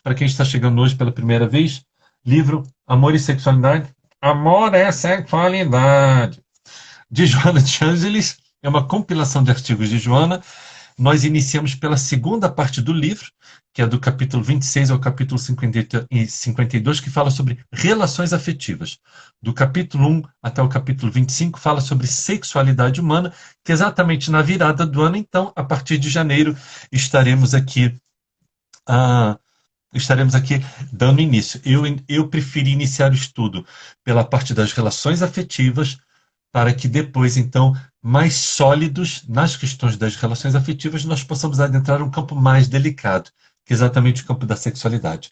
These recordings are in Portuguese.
para quem está chegando hoje pela primeira vez, livro Amor e Sexualidade. Amor é Sexualidade, de Joana de Ângeles. É uma compilação de artigos de Joana. Nós iniciamos pela segunda parte do livro, que é do capítulo 26 ao capítulo 52, que fala sobre relações afetivas. Do capítulo 1 até o capítulo 25 fala sobre sexualidade humana, que exatamente na virada do ano, então, a partir de janeiro, estaremos aqui ah, dando início. Eu preferi iniciar o estudo pela parte das relações afetivas, para que depois, então, mais sólidos nas questões das relações afetivas, nós possamos adentrar um campo mais delicado, que é exatamente o campo da sexualidade.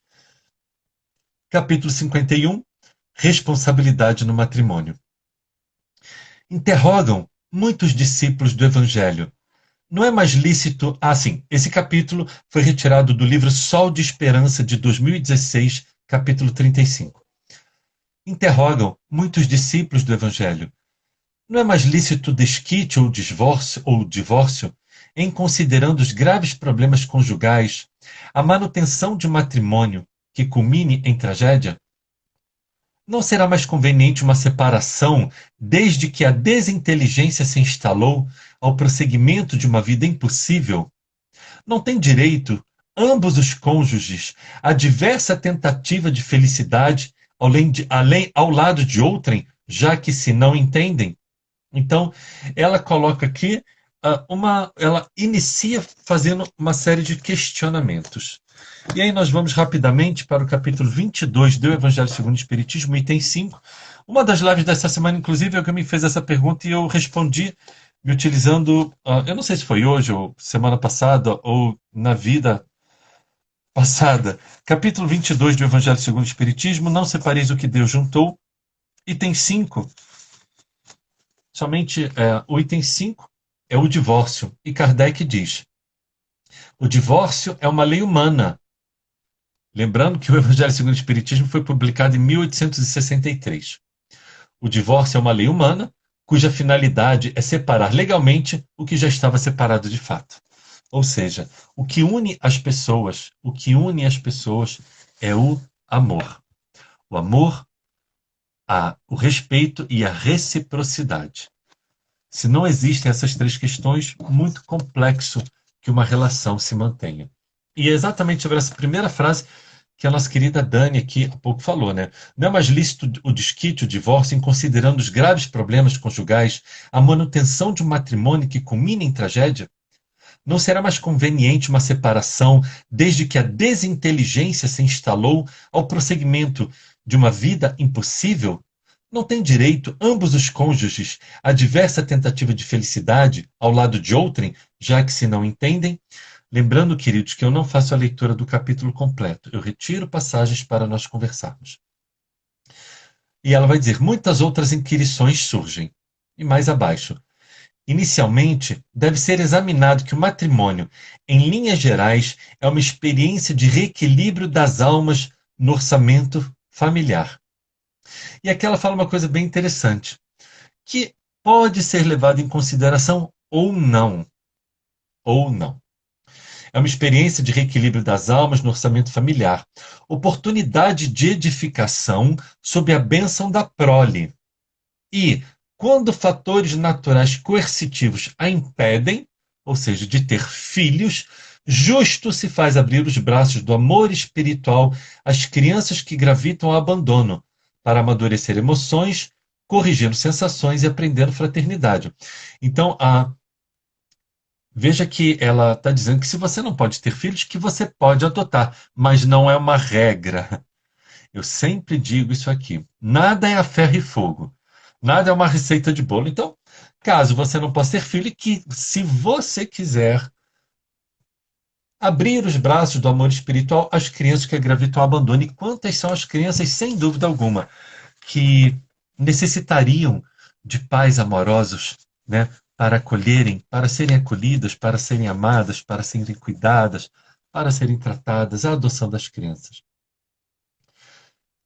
Capítulo 51, responsabilidade no matrimônio. Interrogam muitos discípulos do Evangelho. Não é mais lícito... sim, esse capítulo foi retirado do livro Sol de Esperança, de 2016, capítulo 35. Interrogam muitos discípulos do Evangelho. Não é mais lícito desquite ou divórcio, em considerando os graves problemas conjugais, a manutenção de um matrimônio que culmine em tragédia? Não será mais conveniente uma separação desde que a desinteligência se instalou ao prosseguimento de uma vida impossível? Não têm direito ambos os cônjuges a diversa tentativa de felicidade ao lado de outrem, já que se não entendem? Então, ela coloca aqui, ela inicia fazendo uma série de questionamentos. E aí nós vamos rapidamente para o capítulo 22 do Evangelho segundo o Espiritismo, item 5. Uma das lives dessa semana, inclusive, alguém me fez essa pergunta e eu respondi me utilizando, eu não sei se foi hoje, ou semana passada, ou na vida passada. Capítulo 22 do Evangelho segundo o Espiritismo, não separeis o que Deus juntou. Item 5. Somente o item 5 é o divórcio. E Kardec diz: o divórcio é uma lei humana. Lembrando que o Evangelho segundo o Espiritismo foi publicado em 1863. O divórcio é uma lei humana, cuja finalidade é separar legalmente o que já estava separado de fato. Ou seja, o que une as pessoas é o amor. O amor, o respeito e a reciprocidade. Se não existem essas três questões, muito complexo que uma relação se mantenha. E é exatamente sobre essa primeira frase que a nossa querida Dani aqui há pouco falou, né? Não é mais lícito o desquite, o divórcio, em considerando os graves problemas conjugais, a manutenção de um matrimônio que culmina em tragédia? Não será mais conveniente uma separação desde que a desinteligência se instalou ao prosseguimento de uma vida impossível? Não têm direito ambos os cônjuges a diversa tentativa de felicidade ao lado de outrem, já que se não entendem? Lembrando, queridos, que eu não faço a leitura do capítulo completo. Eu retiro passagens para nós conversarmos. E ela vai dizer, muitas outras inquirições surgem. E mais abaixo. Inicialmente, deve ser examinado que o matrimônio, em linhas gerais, é uma experiência de reequilíbrio das almas no orçamento familiar. E aqui ela fala uma coisa bem interessante, que pode ser levado em consideração ou não. Ou não. É uma experiência de reequilíbrio das almas no orçamento familiar. Oportunidade de edificação sob a bênção da prole. E, quando fatores naturais coercitivos a impedem, ou seja, de ter filhos, justo se faz abrir os braços do amor espiritual às crianças que gravitam ao abandono, para amadurecer emoções, corrigindo sensações e aprendendo fraternidade. Então, veja que ela está dizendo que se você não pode ter filhos, que você pode adotar, mas não é uma regra. Eu sempre digo isso aqui. Nada é a ferro e fogo. Nada é uma receita de bolo. Então, caso você não possa ter filho, que se você quiser abrir os braços do amor espiritual às crianças que gravitam ao abandono. E quantas são as crianças, sem dúvida alguma, que necessitariam de pais amorosos, né, para acolherem, para serem acolhidas, para serem amadas, para serem cuidadas, para serem tratadas, a adoção das crianças.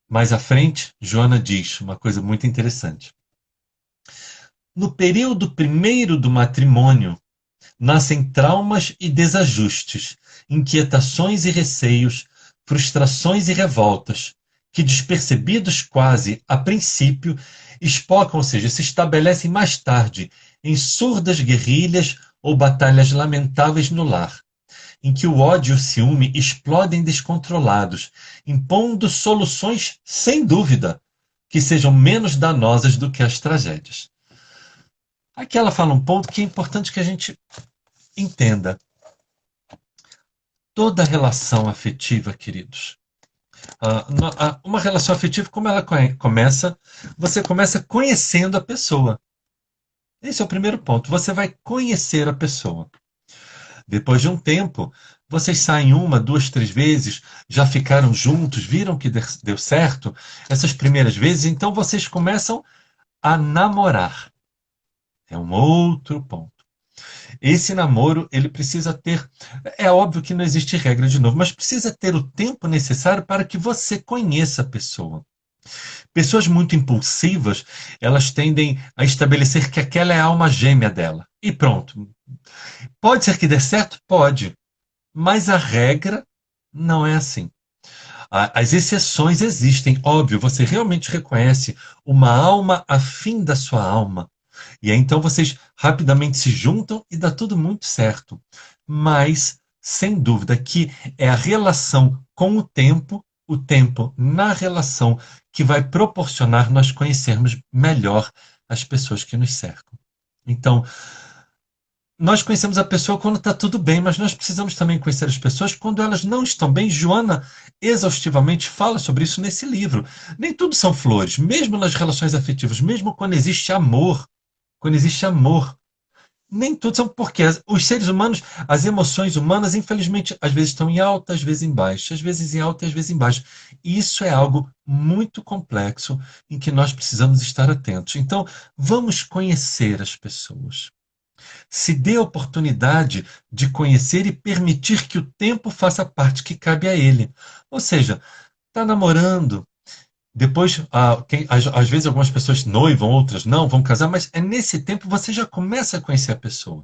Mais à frente, Joana diz uma coisa muito interessante. No período primeiro do matrimônio, nascem traumas e desajustes, inquietações e receios, frustrações e revoltas, que despercebidos quase a princípio, espocam, ou seja, se estabelecem mais tarde em surdas guerrilhas ou batalhas lamentáveis no lar, em que o ódio e o ciúme explodem descontrolados, impondo soluções, sem dúvida, que sejam menos danosas do que as tragédias. Aqui ela fala um ponto que é importante que a gente entenda. Toda relação afetiva, queridos, uma relação afetiva, como ela começa, você começa conhecendo a pessoa. Esse é o primeiro ponto. Você vai conhecer a pessoa. Depois de um tempo, vocês saem uma, duas, três vezes, já ficaram juntos, viram que deu certo essas primeiras vezes, então vocês começam a namorar. É um outro ponto. Esse namoro, ele precisa ter... É óbvio que não existe regra de novo, mas precisa ter o tempo necessário para que você conheça a pessoa. Pessoas muito impulsivas, elas tendem a estabelecer que aquela é a alma gêmea dela. E pronto. Pode ser que dê certo? Pode. Mas a regra não é assim. As exceções existem, óbvio, você realmente reconhece uma alma afim da sua alma. E aí então vocês rapidamente se juntam e dá tudo muito certo. Mas, sem dúvida, que é a relação com o tempo na relação, que vai proporcionar nós conhecermos melhor as pessoas que nos cercam. Então, nós conhecemos a pessoa quando está tudo bem, mas nós precisamos também conhecer as pessoas quando elas não estão bem. Joana exaustivamente fala sobre isso nesse livro. Nem tudo são flores, mesmo nas relações afetivas, mesmo quando existe amor, nem tudo são porque os seres humanos, as emoções humanas, infelizmente, às vezes estão em alta, às vezes em baixa, às vezes em alta e às vezes em baixa. E isso é algo muito complexo em que nós precisamos estar atentos. Então, vamos conhecer as pessoas. Se dê a oportunidade de conhecer e permitir que o tempo faça a parte que cabe a ele. Ou seja, está namorando, depois, às vezes algumas pessoas noivam, outras não, vão casar, mas é nesse tempo você já começa a conhecer a pessoa.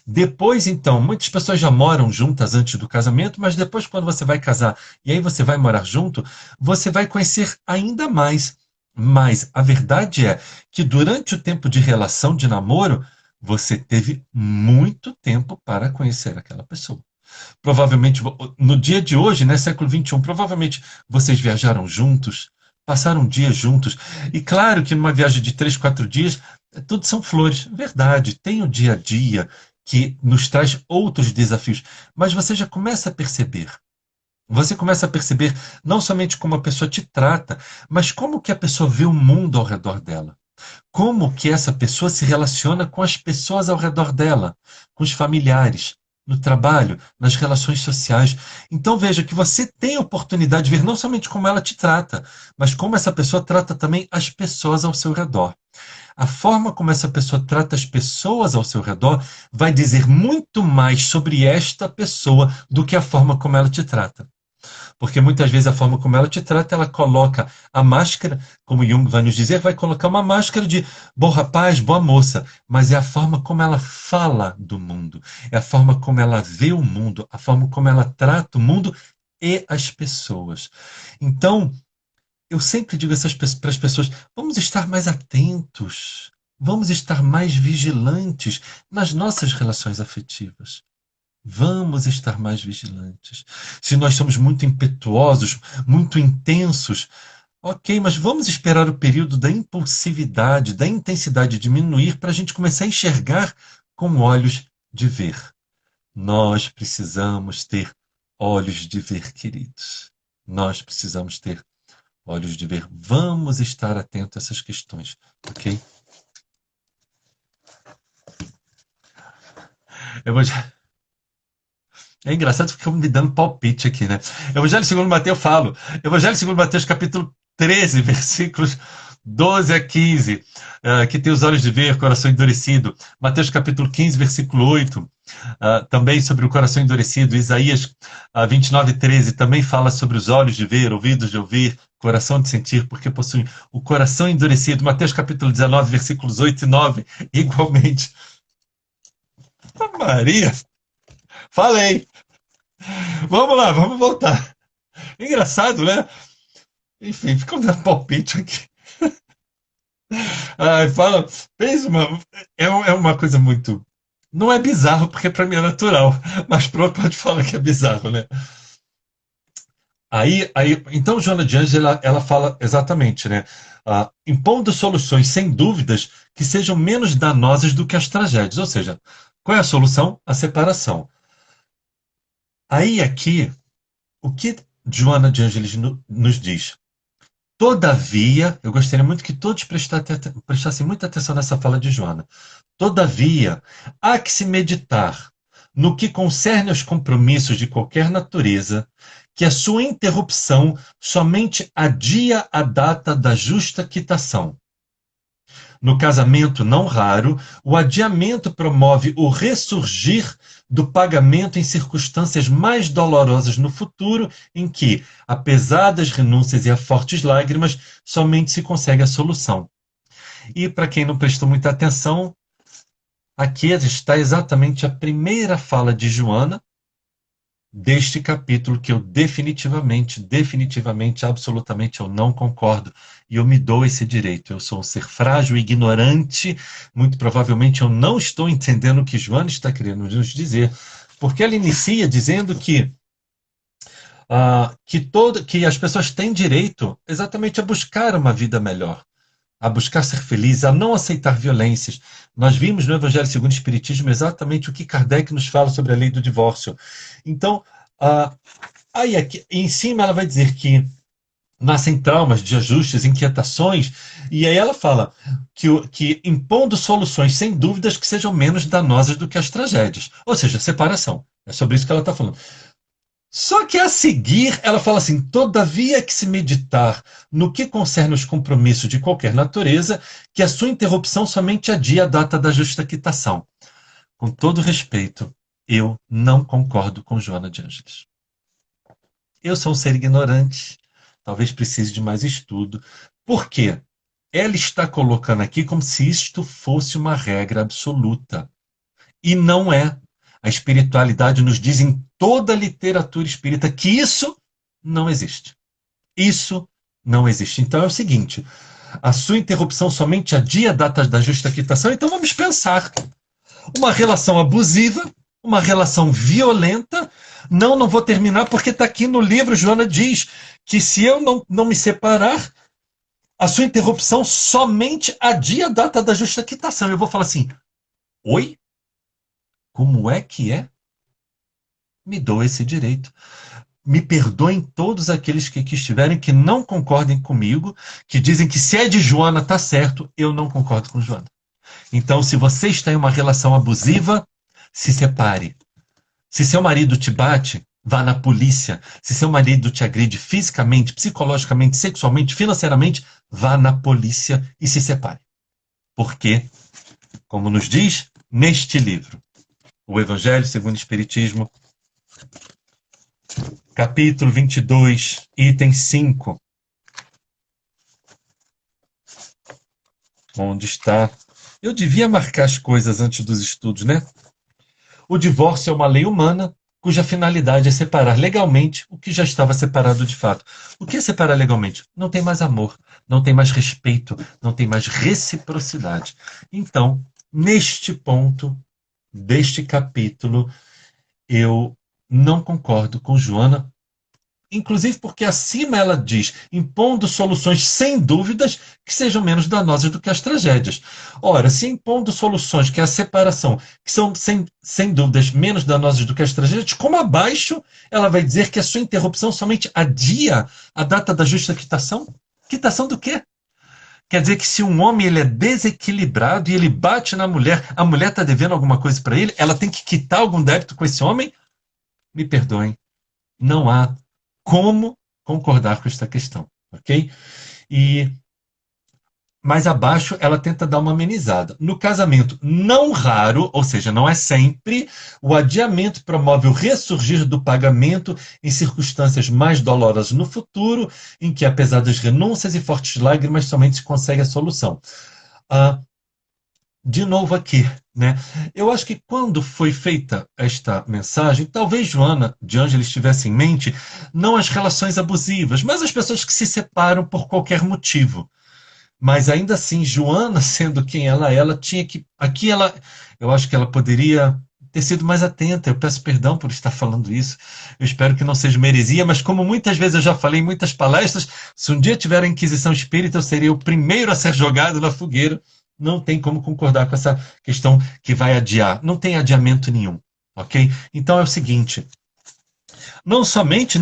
Depois, então, muitas pessoas já moram juntas antes do casamento, mas depois, quando você vai casar e aí você vai morar junto, você vai conhecer ainda mais. Mas a verdade é que durante o tempo de relação, de namoro, você teve muito tempo para conhecer aquela pessoa. Provavelmente, no dia de hoje, né, século XXI, provavelmente vocês viajaram juntos, passaram dias juntos. E claro que numa viagem de 3, 4 dias, tudo são flores. Verdade, tem o dia a dia que nos traz outros desafios. Mas você já começa a perceber. Você começa a perceber não somente como a pessoa te trata, mas como que a pessoa vê o mundo ao redor dela. Como que essa pessoa se relaciona com as pessoas ao redor dela, com os familiares, no trabalho, nas relações sociais. Então veja que você tem a oportunidade de ver não somente como ela te trata, mas como essa pessoa trata também as pessoas ao seu redor. A forma como essa pessoa trata as pessoas ao seu redor vai dizer muito mais sobre esta pessoa do que a forma como ela te trata. Porque muitas vezes a forma como ela te trata, ela coloca a máscara, como Jung vai nos dizer, vai colocar uma máscara de bom rapaz, boa moça, mas é a forma como ela fala do mundo, é a forma como ela vê o mundo, a forma como ela trata o mundo e as pessoas. Então, eu sempre digo para as pessoas, vamos estar mais atentos, vamos estar mais vigilantes nas nossas relações afetivas. Vamos estar mais vigilantes. Se nós somos muito impetuosos, muito intensos, ok, mas vamos esperar o período da impulsividade, da intensidade diminuir para a gente começar a enxergar com olhos de ver. Nós precisamos ter olhos de ver, queridos. Nós precisamos ter olhos de ver. Vamos estar atentos a essas questões, ok? Eu vou... É engraçado porque eu me dando palpite aqui, né? Evangelho segundo Mateus, eu falo. Evangelho segundo Mateus, capítulo 13, versículos 12 a 15, que tem os olhos de ver, coração endurecido. Mateus capítulo 15, versículo 8, também sobre o coração endurecido. Isaías 29, 13, também fala sobre os olhos de ver, ouvidos de ouvir, coração de sentir, porque possuem o coração endurecido. Mateus capítulo 19, versículos 8 e 9, igualmente. Maria, falei. Vamos lá, vamos voltar. Engraçado, né? Enfim, ficou dando palpite aqui. Ai, fala, fez uma. É uma coisa muito. Não é bizarro, porque para mim é natural. Mas pronto, pode falar que é bizarro, né? Então, Joana de Angelis, ela fala exatamente, né? Impondo soluções, sem dúvidas, que sejam menos danosas do que as tragédias. Ou seja, qual é a solução? A separação. Aí, aqui, o que Joana de Angelis nos diz? Todavia, eu gostaria muito que todos prestassem muita atenção nessa fala de Joana. Todavia, há que se meditar no que concerne aos compromissos de qualquer natureza, que a sua interrupção somente adia a data da justa quitação. No casamento não raro, o adiamento promove o ressurgir do pagamento em circunstâncias mais dolorosas no futuro, em que, apesar das renúncias e a fortes lágrimas, somente se consegue a solução. E para quem não prestou muita atenção, aqui está exatamente a primeira fala de Joana deste capítulo que eu definitivamente, absolutamente eu não concordo. E eu me dou esse direito. Eu sou um ser frágil, ignorante. Muito provavelmente eu não estou entendendo o que Joana está querendo nos dizer. Porque ela inicia dizendo que as pessoas têm direito exatamente a buscar uma vida melhor, a buscar ser feliz, a não aceitar violências. Nós vimos no Evangelho segundo o Espiritismo exatamente o que Kardec nos fala sobre a lei do divórcio. Então, aí aqui em cima ela vai dizer que nascem traumas, desajustes, inquietações, e aí ela fala que impondo soluções sem dúvidas que sejam menos danosas do que as tragédias. Ou seja, separação. É sobre isso que ela está falando. Só que a seguir, ela fala assim: todavia que se meditar no que concerne os compromissos de qualquer natureza, que a sua interrupção somente adia a data da justa quitação. Com todo respeito, eu não concordo com Joana de Ângeles. Eu sou um ser ignorante, talvez precise de mais estudo. Por quê? Ela está colocando aqui como se isto fosse uma regra absoluta. E não é. A espiritualidade nos diz em toda a literatura espírita que isso não existe. Isso não existe. Então é o seguinte: a sua interrupção somente adia a data da justa quitação, então vamos pensar. Uma relação abusiva, uma relação violenta. Não vou terminar porque está aqui no livro, Joana diz que se eu não me separar, a sua interrupção somente adia a data da justa quitação. Eu vou falar assim: oi? Como é que é? Me dou esse direito. Me perdoem todos aqueles que aqui estiverem que não concordem comigo, que dizem que se é de Joana está certo, eu não concordo com Joana. Então, se você está em uma relação abusiva, se separe. Se seu marido te bate, vá na polícia. Se seu marido te agride fisicamente, psicologicamente, sexualmente, financeiramente, vá na polícia e se separe. Porque, como nos diz neste livro, o Evangelho segundo o Espiritismo, capítulo 22, item 5, onde está... Eu devia marcar as coisas antes dos estudos, né? O divórcio é uma lei humana cuja finalidade é separar legalmente o que já estava separado de fato. O que é separar legalmente? Não tem mais amor, não tem mais respeito, não tem mais reciprocidade. Então, neste ponto deste capítulo, eu não concordo com Joana, inclusive porque acima ela diz, impondo soluções sem dúvidas que sejam menos danosas do que as tragédias. Ora, se impondo soluções, que é a separação, que são sem dúvidas menos danosas do que as tragédias, como abaixo ela vai dizer que a sua interrupção somente adia a data da justa quitação? Quitação do quê? Quer dizer que se um homem ele é desequilibrado e ele bate na mulher, a mulher está devendo alguma coisa para ele, ela tem que quitar algum débito com esse homem? Me perdoem, não há como concordar com esta questão, ok? E mais abaixo ela tenta dar uma amenizada. No casamento não raro, ou seja, não é sempre, o adiamento promove o ressurgir do pagamento em circunstâncias mais dolorosas no futuro, em que, apesar das renúncias e fortes lágrimas, somente se consegue a solução. de novo aqui, né? Eu acho que quando foi feita esta mensagem, talvez Joana de Ângeles tivesse em mente não as relações abusivas, mas as pessoas que se separam por qualquer motivo. Mas ainda assim, Joana, sendo quem ela tinha que. Aqui ela. Eu acho que ela poderia ter sido mais atenta. Eu peço perdão por estar falando isso. Eu espero que não seja uma heresia, mas como muitas vezes eu já falei em muitas palestras, se um dia tiver a Inquisição Espírita, eu seria o primeiro a ser jogado na fogueira. Não tem como concordar com essa questão que vai adiar. Não tem adiamento nenhum. Ok? Então é o seguinte: não somente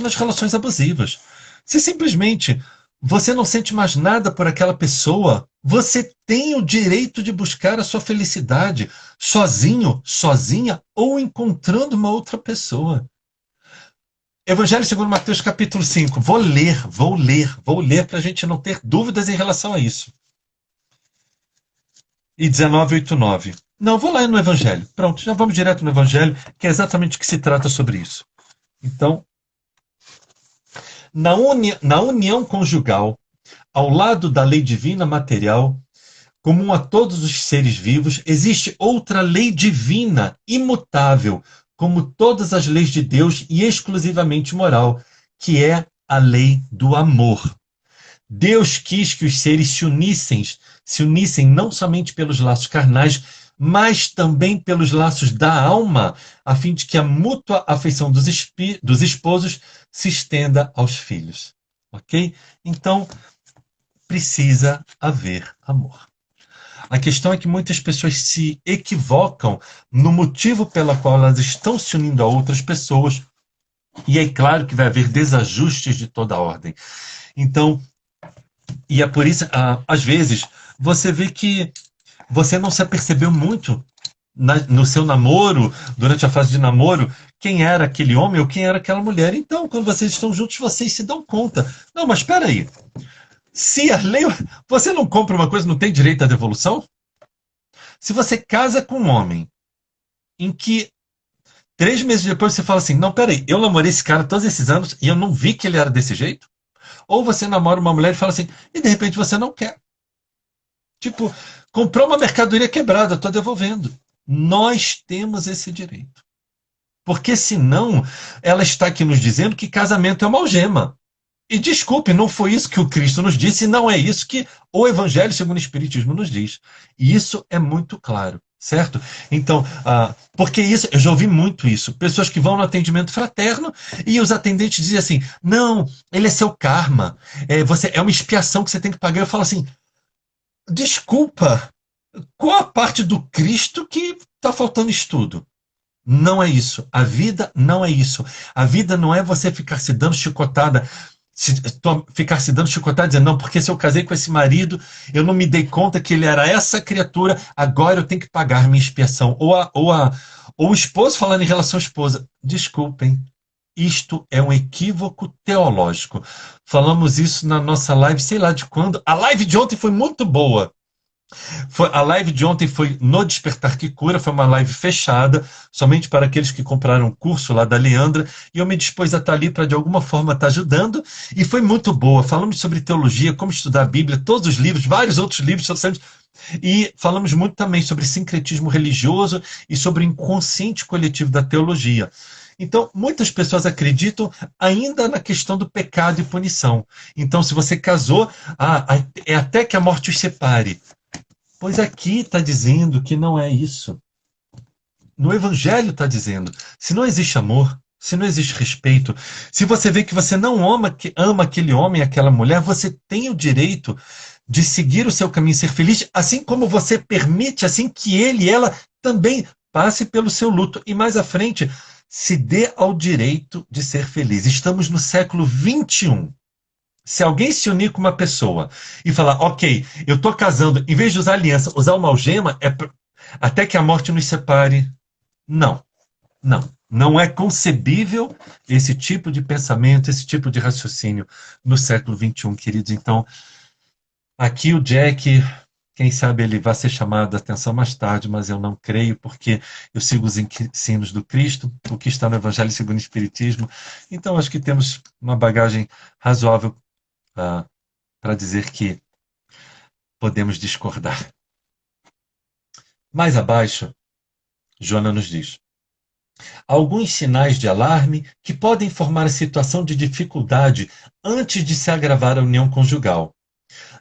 nas relações abusivas. Se simplesmente você não sente mais nada por aquela pessoa, você tem o direito de buscar a sua felicidade sozinho, sozinha ou encontrando uma outra pessoa. Evangelho segundo Mateus capítulo 5. Vou ler para a gente não ter dúvidas em relação a isso. E 19:8-9. Não, vou lá no Evangelho. Pronto, já vamos direto no Evangelho, que é exatamente o que se trata sobre isso. Então, na união conjugal, ao lado da lei divina material, comum a todos os seres vivos, existe outra lei divina, imutável, como todas as leis de Deus e exclusivamente moral, que é a lei do amor. Deus quis que os seres se unissem não somente pelos laços carnais, mas também pelos laços da alma, a fim de que a mútua afeição dos esposos se estenda aos filhos. Ok? Então, precisa haver amor. A questão é que muitas pessoas se equivocam no motivo pela qual elas estão se unindo a outras pessoas, e é claro que vai haver desajustes de toda a ordem. Então, e é por isso, às vezes, você vê que você não se apercebeu muito no seu namoro, durante a fase de namoro, quem era aquele homem ou quem era aquela mulher. Então, quando vocês estão juntos, vocês se dão conta. Não, mas espera aí. Se a lei. Você não compra uma coisa, não tem direito à devolução? Se você casa com um homem em que 3 meses depois você fala assim: não, peraí, eu namorei esse cara todos esses anos e eu não vi que ele era desse jeito? Ou você namora uma mulher e fala assim, e de repente você não quer. Tipo, comprou uma mercadoria quebrada, estou devolvendo. Nós temos esse direito. Porque senão, ela está aqui nos dizendo que casamento é uma algema. E desculpe, não foi isso que o Cristo nos disse, e não é isso que o Evangelho segundo o Espiritismo nos diz. E isso é muito claro, certo? Então, porque isso, eu já ouvi muito isso. Pessoas que vão no atendimento fraterno e os atendentes dizem assim: não, ele é seu karma, é uma expiação que você tem que pagar. Eu falo assim: desculpa, qual a parte do Cristo que está faltando estudo? Não é isso. A vida não é isso. A vida não é você ficar se dando chicotada, ficar se dando chicotada dizendo, não, porque se eu casei com esse marido, eu não me dei conta que ele era essa criatura, agora eu tenho que pagar minha expiação. Ou o esposo falando em relação à esposa. Desculpem, isto é um equívoco teológico. Falamos isso na nossa live, sei lá de quando. A live de ontem foi muito boa. A live de ontem foi no Despertar que Cura, foi uma live fechada, somente para aqueles que compraram o curso lá da Leandra, e eu me dispus a estar ali para de alguma forma estar ajudando, e foi muito boa. Falamos sobre teologia, como estudar a Bíblia, todos os livros, vários outros livros, e falamos muito também sobre sincretismo religioso e sobre o inconsciente coletivo da teologia. Então, muitas pessoas acreditam ainda na questão do pecado e punição. Então, se você casou, é até que a morte os separe. Pois aqui está dizendo que não é isso. No Evangelho está dizendo, se não existe amor, se não existe respeito, se você vê que você não ama aquele homem, aquela mulher, você tem o direito de seguir o seu caminho, ser feliz, assim como você permite, assim que ele e ela também passe pelo seu luto. E mais à frente, se dê ao direito de ser feliz. Estamos no século XXI. Se alguém se unir com uma pessoa e falar, ok, eu estou casando, em vez de usar aliança, usar uma algema, até que a morte nos separe. Não, não. Não é concebível esse tipo de pensamento, esse tipo de raciocínio no século XXI, queridos. Então, aqui o Jack, quem sabe ele vai ser chamado a atenção mais tarde, mas eu não creio, porque eu sigo os ensinos do Cristo, o que está no Evangelho segundo o Espiritismo. Então, acho que temos uma bagagem razoável para dizer que podemos discordar. Mais abaixo, Joana nos diz: alguns sinais de alarme que podem formar a situação de dificuldade antes de se agravar a união conjugal.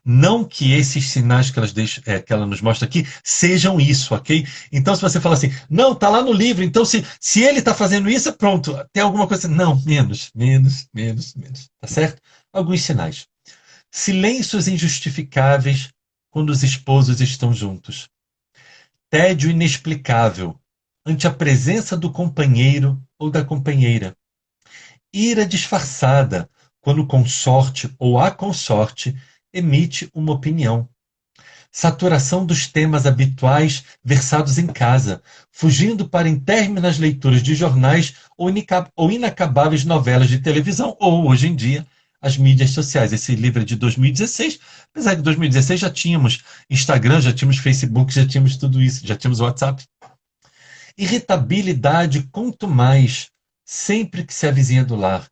Não que esses sinais que, que ela nos mostra aqui sejam isso, ok? Então, se você fala assim, não, tá lá no livro, então se ele está fazendo isso, pronto, tem alguma coisa. Não, menos, menos, menos, menos. Tá certo? Alguns sinais. Silêncios injustificáveis quando os esposos estão juntos. Tédio inexplicável ante a presença do companheiro ou da companheira. Ira disfarçada quando o consorte ou a consorte emite uma opinião. Saturação dos temas habituais versados em casa, fugindo para interminas leituras de jornais ou inacabáveis novelas de televisão, ou, hoje em dia, as mídias sociais. Esse livro é de 2016, apesar que em 2016 já tínhamos Instagram, já tínhamos Facebook, já tínhamos tudo isso, já tínhamos WhatsApp. Irritabilidade, quanto mais, sempre que se avizinha do lar.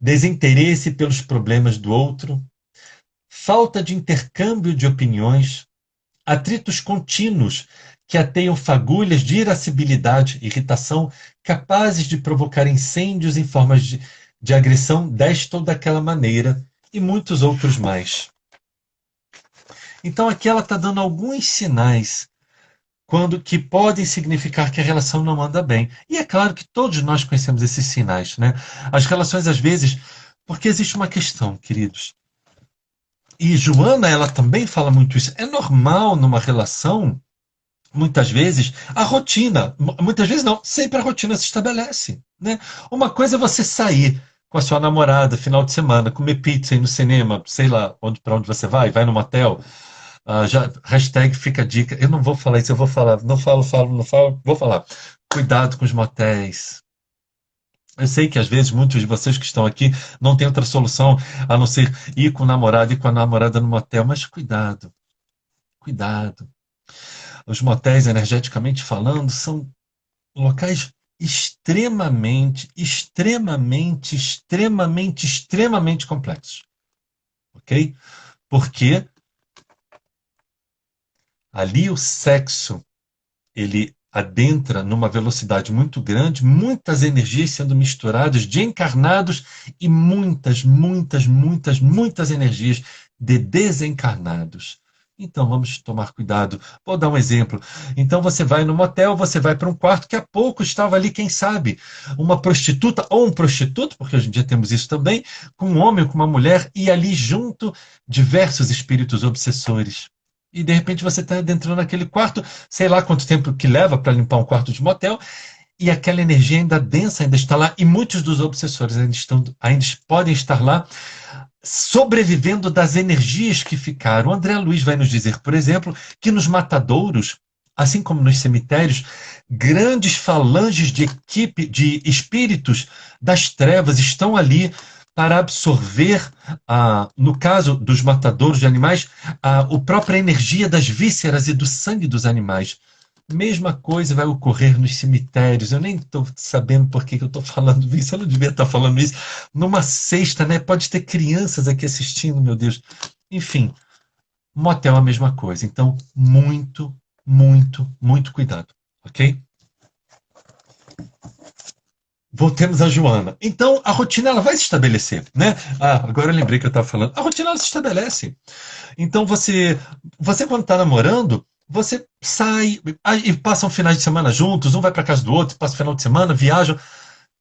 Desinteresse pelos problemas do outro, falta de intercâmbio de opiniões, atritos contínuos que ateiam fagulhas de irascibilidade, irritação, capazes de provocar incêndios em formas de agressão desta ou daquela maneira, e muitos outros mais. Então aqui ela está dando alguns sinais que podem significar que a relação não anda bem. E é claro que todos nós conhecemos esses sinais, né? As relações, às vezes, porque existe uma questão, queridos. E Joana, ela também fala muito isso. É normal numa relação, muitas vezes, a rotina, muitas vezes não, sempre a rotina se estabelece, né? Uma coisa é você sair com a sua namorada final de semana, comer pizza, ir no cinema, sei lá para onde você vai no motel. Hashtag fica a dica. Eu não vou falar isso, eu vou falar. Não falo, vou falar. Cuidado com os motéis. Eu sei que às vezes muitos de vocês que estão aqui não têm outra solução a não ser ir com o namorado e com a namorada no motel, mas cuidado, cuidado. Os motéis, energeticamente falando, são locais extremamente, extremamente, extremamente, extremamente complexos. Ok? Porque ali o sexo, ele adentra numa velocidade muito grande, muitas energias sendo misturadas de encarnados e muitas, muitas, muitas, muitas energias de desencarnados. Então vamos tomar cuidado. Vou dar um exemplo. Então você vai no motel, você vai para um quarto que há pouco estava ali, quem sabe, uma prostituta ou um prostituto, porque hoje em dia temos isso também, com um homem ou com uma mulher, e ali junto diversos espíritos obsessores. E de repente você está adentrando naquele quarto, sei lá quanto tempo que leva para limpar um quarto de motel, e aquela energia ainda densa ainda está lá, e muitos dos obsessores ainda podem estar lá, sobrevivendo das energias que ficaram. O André Luiz vai nos dizer, por exemplo, que nos matadouros, assim como nos cemitérios, grandes falanges de equipe, de espíritos das trevas estão ali para absorver, no caso dos matadouros de animais, a própria energia das vísceras e do sangue dos animais. Mesma coisa vai ocorrer nos cemitérios. Eu nem estou sabendo por que eu estou falando isso. Eu não devia estar falando isso numa sexta, né? Pode ter crianças aqui assistindo, meu Deus. Enfim, motel é a mesma coisa. Então, muito, muito, muito cuidado, ok? Voltemos a Joana. Então, a rotina ela vai se estabelecer, né? Agora eu lembrei que eu estava falando. A rotina ela se estabelece. Então, você quando está namorando, você sai e passam finais de semana juntos, um vai para casa do outro, passa o final de semana, viajam.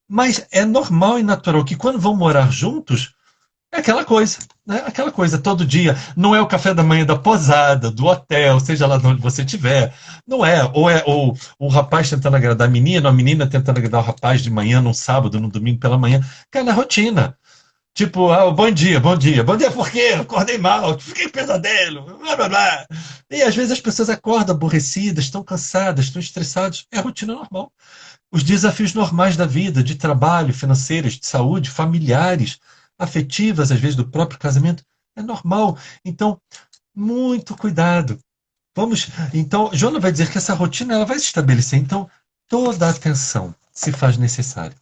Mas é normal e natural que quando vão morar juntos, é aquela coisa, né? Aquela coisa, todo dia. Não é o café da manhã da posada, do hotel, seja lá de onde você estiver. Não é. Ou o rapaz tentando agradar a menina tentando agradar o rapaz de manhã, num sábado, num domingo pela manhã. Cara, na rotina. Tipo, bom dia, bom dia. Bom dia por quê? Acordei mal, fiquei pesadelo, blá blá blá. E às vezes as pessoas acordam aborrecidas, estão cansadas, estão estressadas. É a rotina normal. Os desafios normais da vida, de trabalho, financeiros, de saúde, familiares, afetivas, às vezes do próprio casamento, é normal. Então, muito cuidado. Então, Joana vai dizer que essa rotina ela vai se estabelecer. Então, toda a atenção se faz necessária.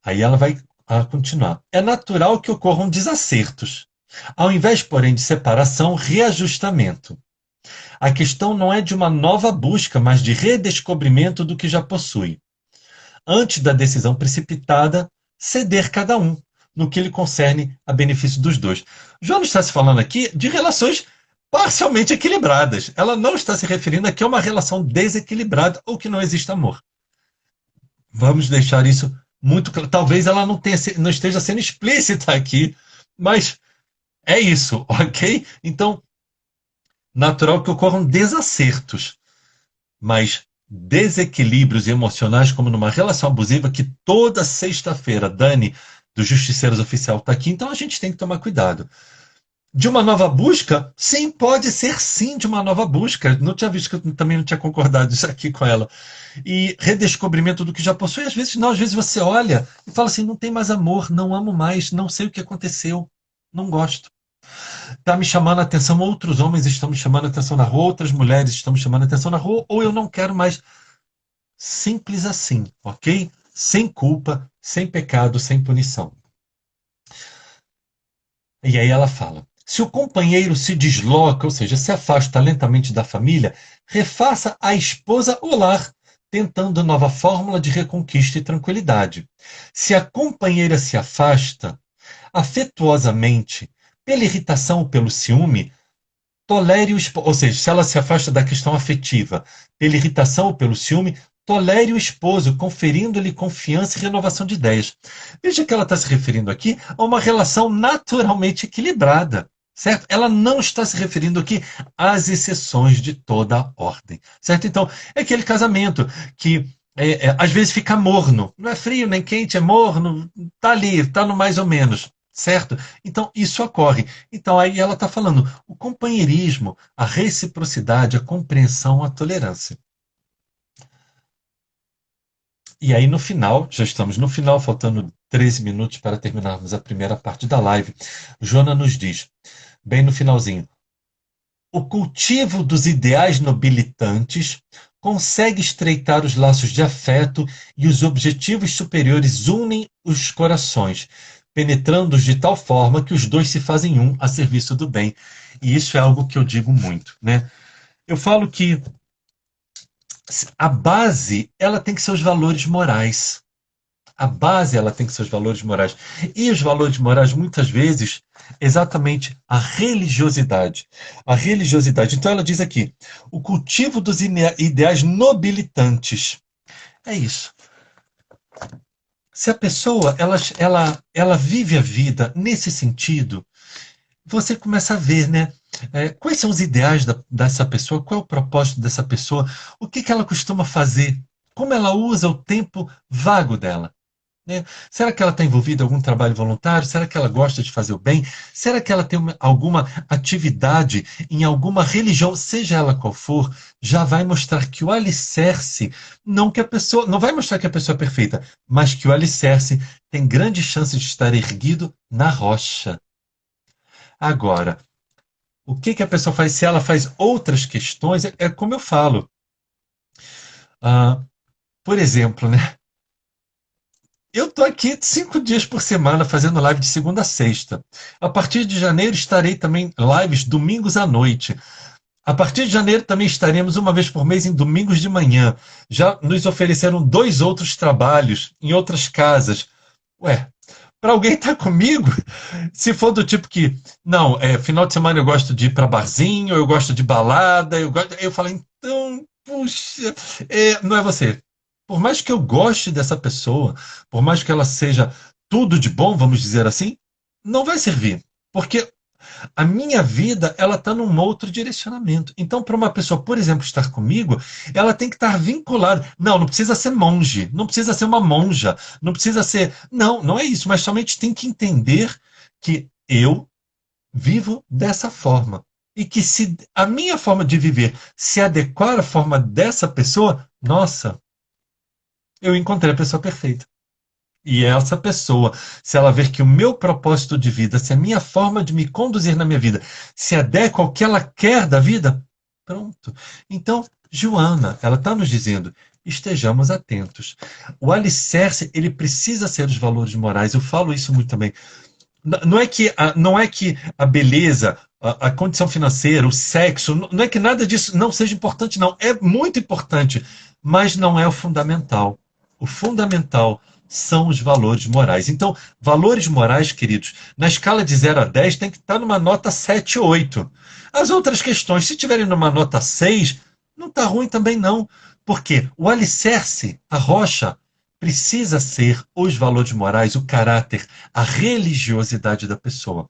Aí ela vai continuar. É natural que ocorram desacertos. Ao invés, porém, de separação, reajustamento. A questão não é de uma nova busca, mas de redescobrimento do que já possui. Antes da decisão precipitada, ceder cada um, no que lhe concerne a benefício dos dois. Joana está se falando aqui de relações parcialmente equilibradas. Ela não está se referindo aqui a uma relação desequilibrada ou que não existe amor. Vamos deixar isso muito claro. Talvez ela não esteja sendo explícita aqui, mas é isso, ok? Então, natural que ocorram desacertos, mas desequilíbrios emocionais, como numa relação abusiva, que toda sexta-feira, Dani, dos Justiceiros Oficial, está aqui, então a gente tem que tomar cuidado. De uma nova busca? Sim, pode ser sim de uma nova busca. Não tinha visto que eu também não tinha concordado isso aqui com ela. E redescobrimento do que já possui, às vezes não, às vezes você olha e fala assim, não tem mais amor, não amo mais, não sei o que aconteceu, não gosto. Está me chamando a atenção, outros homens estão me chamando a atenção na rua, outras mulheres estão me chamando a atenção na rua, ou eu não quero mais. Simples assim, ok? Sem culpa, sem pecado, sem punição. E aí ela fala, se o companheiro se desloca, ou seja, se afasta lentamente da família, refaça a esposa o lar, tentando nova fórmula de reconquista e tranquilidade. Se a companheira se afasta, afetuosamente, pela irritação ou pelo ciúme, tolere o esposo, ou seja, se ela se afasta da questão afetiva, pela irritação ou pelo ciúme, tolere o esposo, conferindo-lhe confiança e renovação de ideias. Veja que ela está se referindo aqui a uma relação naturalmente equilibrada, certo? Ela não está se referindo aqui às exceções de toda a ordem, certo? Então, é aquele casamento que às vezes fica morno, não é frio nem quente, é morno, está ali, está no mais ou menos. Certo? Então, isso ocorre. Então, aí ela está falando o companheirismo, a reciprocidade, a compreensão, a tolerância. E aí, no final, já estamos no final, faltando 13 minutos para terminarmos a primeira parte da live. Joana nos diz, bem no finalzinho, o cultivo dos ideais nobilitantes consegue estreitar os laços de afeto e os objetivos superiores unem os corações, penetrando-os de tal forma que os dois se fazem um a serviço do bem. E isso é algo que eu digo muito, né? Eu falo que a base, ela tem que ser os valores morais. A base, ela tem que ser os valores morais. E os valores morais, muitas vezes, exatamente a religiosidade. A religiosidade. Então, ela diz aqui, o cultivo dos ideais nobilitantes. É isso. Se a pessoa ela vive a vida nesse sentido, você começa a ver, né? Quais são os ideais dessa pessoa, qual é o propósito dessa pessoa, o que, que ela costuma fazer, como ela usa o tempo vago dela. Né? Será que ela está envolvida em algum trabalho voluntário? Será que ela gosta de fazer o bem? Será que ela tem alguma atividade em alguma religião, seja ela qual for, já vai mostrar que o alicerce, não vai mostrar que a pessoa é perfeita, mas que o alicerce tem grande chance de estar erguido na rocha. Agora, o que, que a pessoa faz? Se ela faz outras questões, é como eu falo. Ah, por exemplo, né? Eu estou aqui 5 dias por semana fazendo live de segunda a sexta. A partir de janeiro estarei também lives domingos à noite. A partir de janeiro também estaremos uma vez por mês em domingos de manhã. Já nos ofereceram 2 outros trabalhos em outras casas. Ué, para alguém estar comigo, se for do tipo que, não, final de semana eu gosto de ir para barzinho, eu gosto de balada, eu falo, então, puxa, não é você. Por mais que eu goste dessa pessoa, por mais que ela seja tudo de bom, vamos dizer assim, não vai servir. Porque a minha vida, ela está num outro direcionamento. Então, para uma pessoa, por exemplo, estar comigo, ela tem que estar vinculada. Não, não precisa ser monge, não precisa ser uma monja, não precisa ser. Não, não é isso, mas somente tem que entender que eu vivo dessa forma. E que se a minha forma de viver se adequar à forma dessa pessoa, nossa, eu encontrei a pessoa perfeita. E essa pessoa, se ela ver que o meu propósito de vida, se a minha forma de me conduzir na minha vida se adequa ao que ela quer da vida, pronto. Então, Joana, ela está nos dizendo, estejamos atentos. O alicerce, ele precisa ser os valores morais. Eu falo isso muito também. Não é que a beleza, a condição financeira, o sexo, não é que nada disso não seja importante, não. É muito importante, mas não é o fundamental. O fundamental são os valores morais. Então, valores morais, queridos, na escala de 0 a 10 tem que estar numa nota 7, 8. As outras questões, se tiverem numa nota 6, não está ruim também não. Porque o alicerce, a rocha, precisa ser os valores morais, o caráter, a religiosidade da pessoa.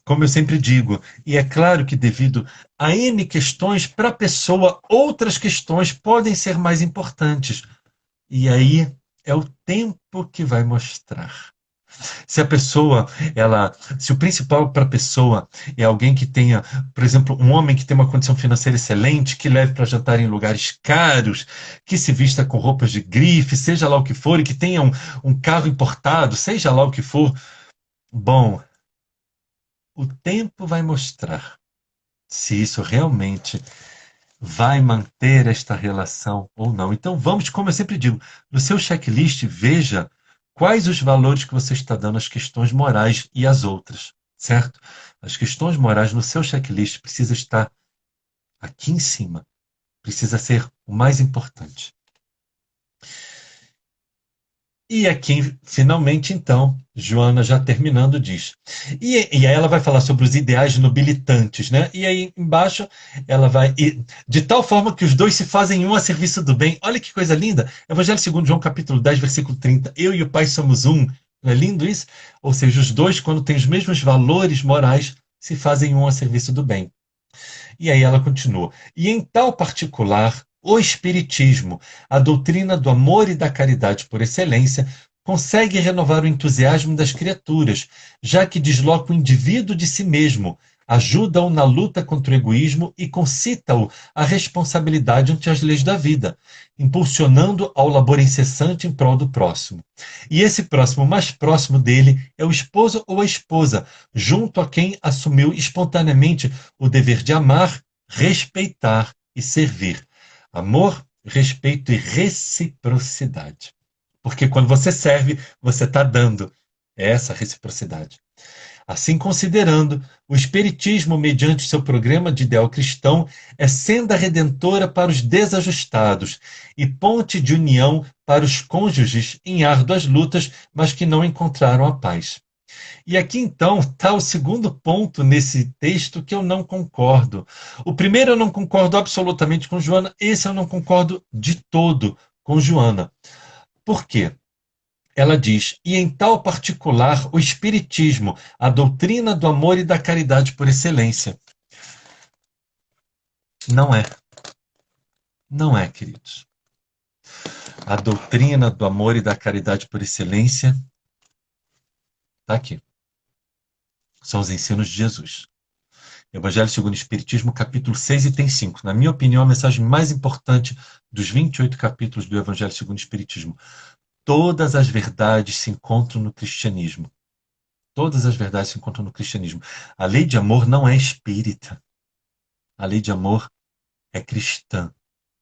Como eu sempre digo, e é claro que devido a N questões, para a pessoa, outras questões podem ser mais importantes. E aí é o tempo que vai mostrar. Se a pessoa, se o principal para a pessoa é alguém que tenha, por exemplo, um homem que tem uma condição financeira excelente, que leve para jantar em lugares caros, que se vista com roupas de grife, seja lá o que for, e que tenha um carro importado, seja lá o que for, bom, o tempo vai mostrar se isso realmente vai manter esta relação ou não. Então vamos, como eu sempre digo, no seu checklist, veja quais os valores que você está dando às questões morais e às outras, certo? As questões morais no seu checklist precisa estar aqui em cima, precisa ser o mais importante. E aqui, finalmente, então, Joana já terminando diz. E aí ela vai falar sobre os ideais nobilitantes, né? E aí embaixo ela vai. De tal forma que os dois se fazem um a serviço do bem. Olha que coisa linda! Evangelho segundo João, capítulo 10, versículo 30. Eu e o Pai somos um. Não é lindo isso? Ou seja, os dois, quando têm os mesmos valores morais, se fazem um a serviço do bem. E aí ela continua. E em tal particular, o Espiritismo, a doutrina do amor e da caridade por excelência, consegue renovar o entusiasmo das criaturas, já que desloca o indivíduo de si mesmo, ajuda-o na luta contra o egoísmo e concita-o à responsabilidade ante as leis da vida, impulsionando ao labor incessante em prol do próximo. E esse próximo mais próximo dele é o esposo ou a esposa, junto a quem assumiu espontaneamente o dever de amar, respeitar e servir. Amor, respeito e reciprocidade. Porque quando você serve, você está dando essa reciprocidade. Assim considerando, o Espiritismo, mediante seu programa de ideal cristão, é senda redentora para os desajustados e ponte de união para os cônjuges em árduas lutas, mas que não encontraram a paz. E aqui então está o segundo ponto nesse texto que eu não concordo. O primeiro eu não concordo absolutamente com Joana, esse eu não concordo de todo com Joana. Por quê? Ela diz, e em tal particular o Espiritismo, a doutrina do amor e da caridade por excelência. Não é. Não é, queridos. A doutrina do amor e da caridade por excelência está aqui. São os ensinos de Jesus. Evangelho segundo o Espiritismo, capítulo 6, item 5. Na minha opinião, a mensagem mais importante dos 28 capítulos do Evangelho segundo o Espiritismo. Todas as verdades se encontram no cristianismo. Todas as verdades se encontram no cristianismo. A lei de amor não é espírita. A lei de amor é cristã.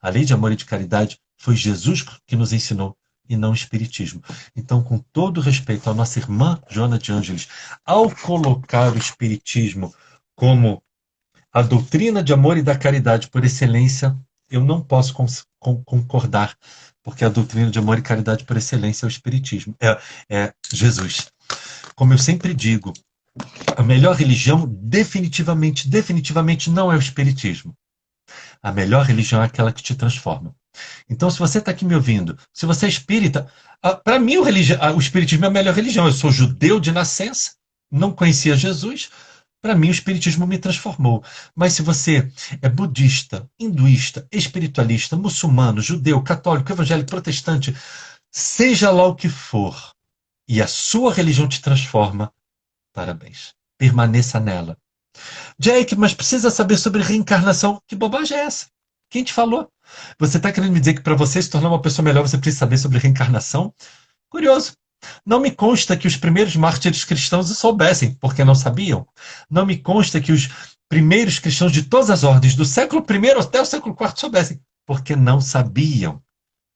A lei de amor e de caridade foi Jesus que nos ensinou e não o espiritismo. Então, com todo respeito à nossa irmã Joana de Ângeles, ao colocar o espiritismo como a doutrina de amor e da caridade por excelência, eu não posso concordar, porque a doutrina de amor e caridade por excelência é o espiritismo, é Jesus. Como eu sempre digo, a melhor religião definitivamente não é o espiritismo. A melhor religião é aquela que te transforma. Então, se você está aqui me ouvindo, se você é espírita, para mim o espiritismo é a melhor religião. Eu sou judeu de nascença, não conhecia Jesus, para mim o espiritismo me transformou. Mas se você é budista, hinduísta, espiritualista, muçulmano, judeu, católico, evangélico, protestante, seja lá o que for, e a sua religião te transforma, parabéns. Permaneça nela. Jake, mas precisa saber sobre reencarnação. Que bobagem é essa? Quem te falou? Você está querendo me dizer que para você se tornar uma pessoa melhor, você precisa saber sobre reencarnação? Curioso. Não me consta que os primeiros mártires cristãos soubessem, porque não sabiam. Não me consta que os primeiros cristãos de todas as ordens, do século I até o século IV, soubessem, porque não sabiam.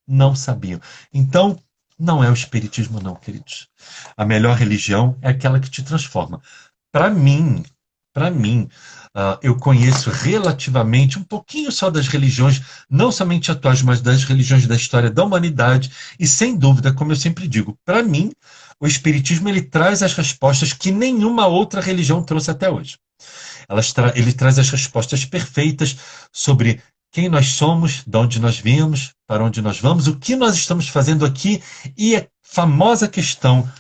Não sabiam. Então, Não é o espiritismo, não, queridos. A melhor religião é aquela que te transforma. Para mim, para mim, eu conheço relativamente um pouquinho só das religiões, não somente atuais, mas das religiões da história da humanidade. E sem dúvida, como eu sempre digo, para mim, o espiritismo ele traz as respostas que nenhuma outra religião trouxe até hoje. Ele traz as respostas perfeitas sobre quem nós somos, de onde nós viemos, para onde nós vamos, o que nós estamos fazendo aqui e a famosa questão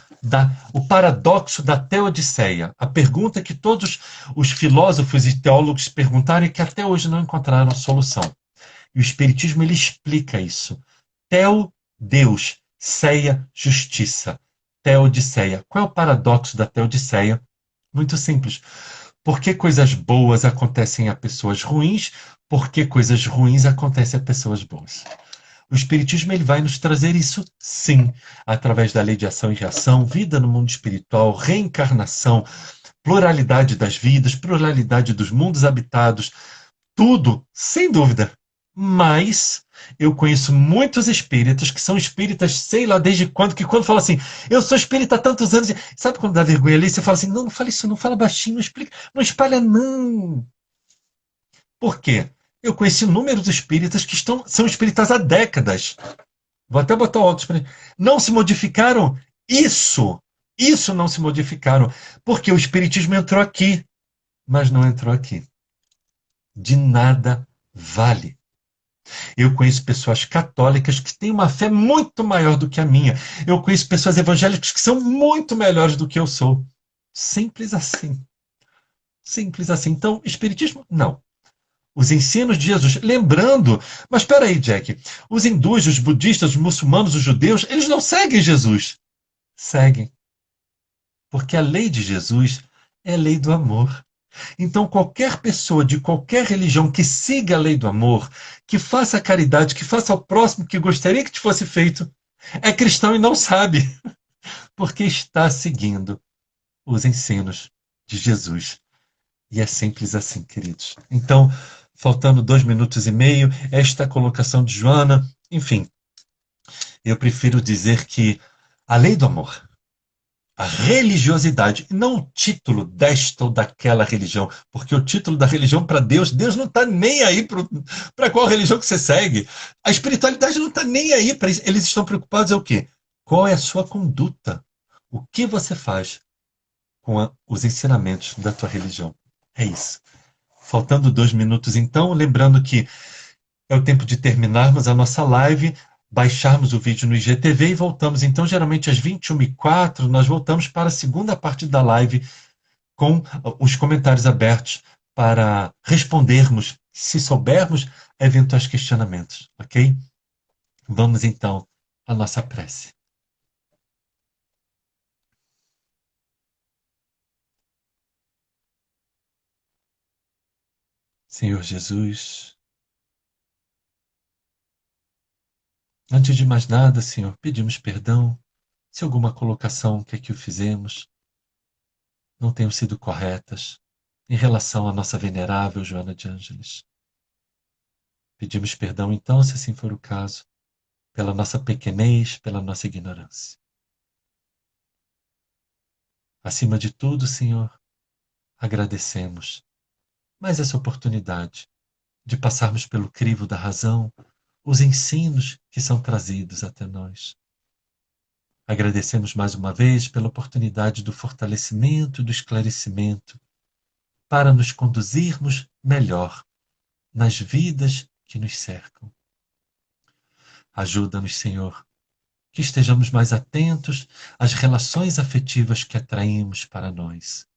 o paradoxo da teodiceia, a pergunta que todos os filósofos e teólogos perguntaram e que até hoje não encontraram solução. E o Espiritismo ele explica isso. Teo, Deus, ceia, justiça. Teodiceia. Qual é o paradoxo da teodiceia? Muito simples. Por que coisas boas acontecem a pessoas ruins? Por que coisas ruins acontecem a pessoas boas? O Espiritismo ele vai nos trazer isso, sim, através da lei de ação e reação, vida no mundo espiritual, reencarnação, pluralidade das vidas, pluralidade dos mundos habitados, tudo, sem dúvida. Mas eu conheço muitos espíritas que são espíritas, sei lá desde quando, que quando falam assim, eu sou espírita há tantos anos, sabe quando dá vergonha ali? Você fala assim, não, não fala isso, não fala baixinho, não explica, não espalha, não. Por quê? Eu conheci inúmeros espíritas que são espíritas há décadas. Vou até botar outros. Não se modificaram. Isso não se modificaram. Porque o espiritismo entrou aqui, mas não entrou aqui. De nada vale. Eu conheço pessoas católicas que têm uma fé muito maior do que a minha. Eu conheço pessoas evangélicas que são muito melhores do que eu sou. Simples assim. Simples assim. Então, espiritismo? Não. Os ensinos de Jesus. Lembrando, mas espera aí, Jack. Os hindus, os budistas, os muçulmanos, os judeus, eles não seguem Jesus. Seguem. Porque a lei de Jesus é a lei do amor. Então, qualquer pessoa de qualquer religião que siga a lei do amor, que faça caridade, que faça ao próximo que gostaria que te fosse feito, é cristão e não sabe, porque está seguindo os ensinos de Jesus. E é simples assim, queridos. Então, faltando 2 minutos e meio, esta colocação de Joana, enfim, eu prefiro dizer que a lei do amor, a religiosidade, e não o título desta ou daquela religião, porque o título da religião para Deus, Deus não está nem aí para qual religião que você segue. A espiritualidade não está nem aí para isso. Eles estão preocupados é o quê? Qual é a sua conduta? O que você faz com os ensinamentos da tua religião? É isso. Faltando 2 minutos, então, lembrando que é o tempo de terminarmos a nossa live, baixarmos o vídeo no IGTV e voltamos. Então, geralmente às 21h04, nós voltamos para a segunda parte da live com os comentários abertos para respondermos, se soubermos, eventuais questionamentos, ok? Vamos então à nossa prece. Senhor Jesus, antes de mais nada, Senhor, pedimos perdão se alguma colocação que aqui o fizemos não tenham sido corretas em relação à nossa venerável Joana de Ângeles. Pedimos perdão, então, se assim for o caso, pela nossa pequenez, pela nossa ignorância. Acima de tudo, Senhor, agradecemos mais essa oportunidade de passarmos pelo crivo da razão os ensinos que são trazidos até nós. Agradecemos mais uma vez pela oportunidade do fortalecimento e do esclarecimento para nos conduzirmos melhor nas vidas que nos cercam. Ajuda-nos, Senhor, que estejamos mais atentos às relações afetivas que atraímos para nós.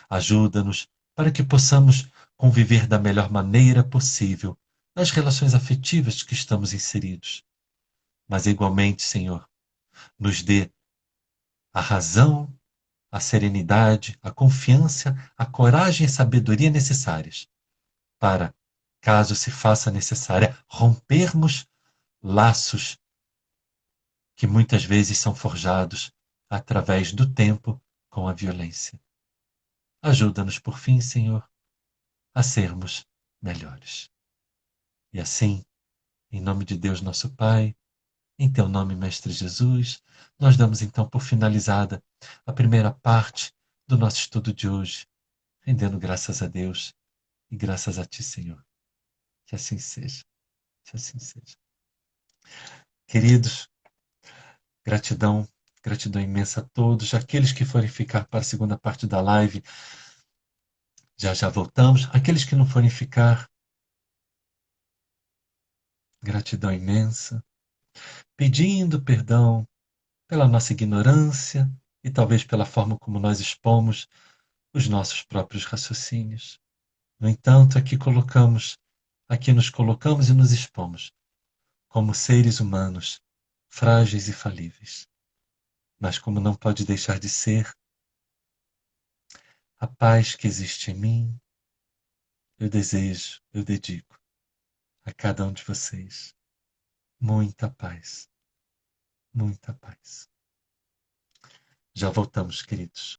Ajuda-nos para que possamos conviver da melhor maneira possível nas relações afetivas que estamos inseridos. Mas, igualmente, Senhor, nos dê a razão, a serenidade, a confiança, a coragem e a sabedoria necessárias para, caso se faça necessária, rompermos laços que muitas vezes são forjados através do tempo com a violência. Ajuda-nos, por fim, Senhor, a sermos melhores. E assim, em nome de Deus, nosso Pai, Em teu nome, Mestre Jesus, nós damos então por finalizada a primeira parte do nosso estudo de hoje, rendendo graças a Deus e graças a ti, Senhor. Que assim seja, que assim seja. Queridos, gratidão, gratidão imensa a todos. Aqueles que forem ficar para a segunda parte da live, já já voltamos. Aqueles que não forem ficar, gratidão imensa. Pedindo perdão pela nossa ignorância e talvez pela forma como nós expomos os nossos próprios raciocínios. No entanto, aqui nos colocamos e nos expomos como seres humanos, frágeis e falíveis. Mas como não pode deixar de ser, a paz que existe em mim, eu desejo, eu dedico a cada um de vocês. Muita paz, muita paz. Já voltamos, queridos.